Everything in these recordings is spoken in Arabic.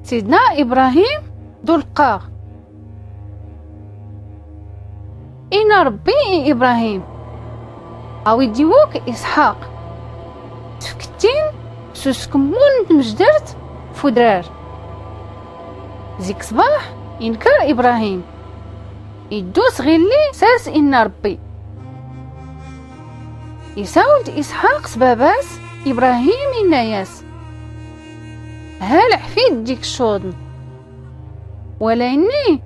سيدنا إبراهيم ذو القاغ. إن ربي إبراهيم أو يديوك إسحاق تفكتين سوسكمون تمجدرت فدرار زيك صباح إنكر إبراهيم يدوس غيلي ساس إن ربي يساود إسحاق سباباس إبراهيم إناياس هال حفيد ديك الشوضن ولا إني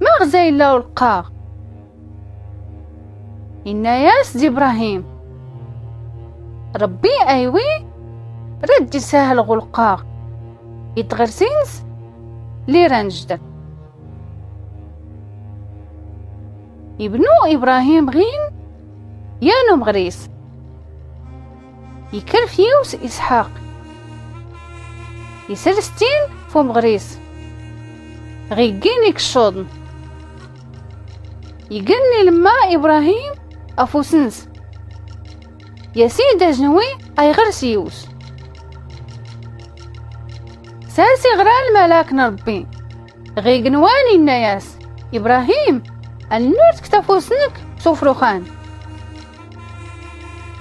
ما غزا إلا القاغ إناياس دي إبراهيم ربي أيوي رد يسهل غلقاغ يتغرسينس لي رانجدر يبنو إبراهيم غين يانو مغريس يكرف يوس إسحاق يسرستين فو مغريس غيقينيك الشوضن يقلني لما إبراهيم أفوسنس يا سيدة جنوي أي غير سيوس ساسي غرا الملاك نربي غيقنواني الناس إبراهيم النور تكتفوسنك سوفروخان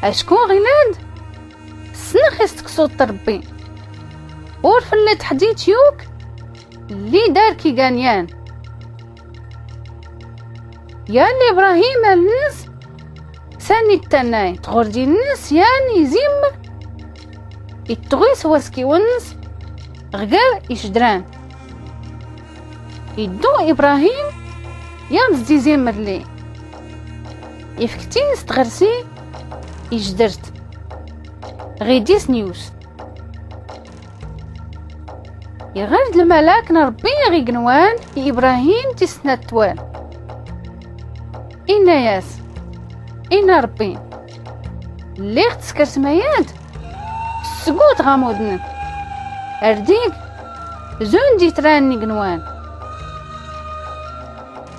أشكو غيناد سنخ يستكسو تربي ورفلة تحديت يوك اللي دار كي غانيان يا اللي إبراهيم الناس ساني التناي تغردي الناس يعني يزيم يتغيس واسكي ونس غير يشدران يدو إبراهيم يامز دي زيمر لي يفكتين استغرسي يجدرت غيديس نيوس يغرد الملاك نربي غيقنوان إبراهيم تسنى التوال إنا ياس إنا ربي اللي اغتسكر سمايات سقوط غامودن أرديك زون دي تراني قنوان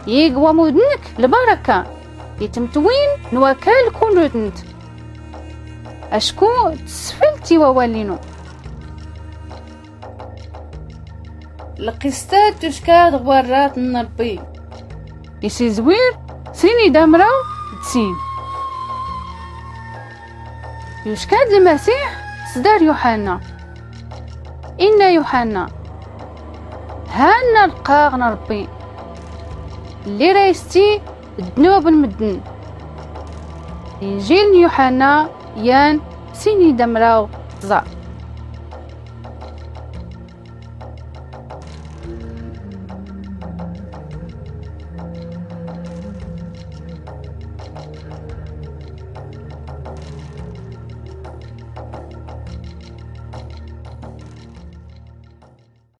يقوى مودنك البركة يتمتوين نواكال كونودنت أشكو تسفلتي ووالينو القستات تشكاد غوارات النربي يسي زوير سيني دامراو تسين يشكاد المسيح صدار يوحنا إن يوحنا هانا القاغ نربي اللي رايستي الذنوب المدن إنجيل يوحنا يان سيني دمراو زار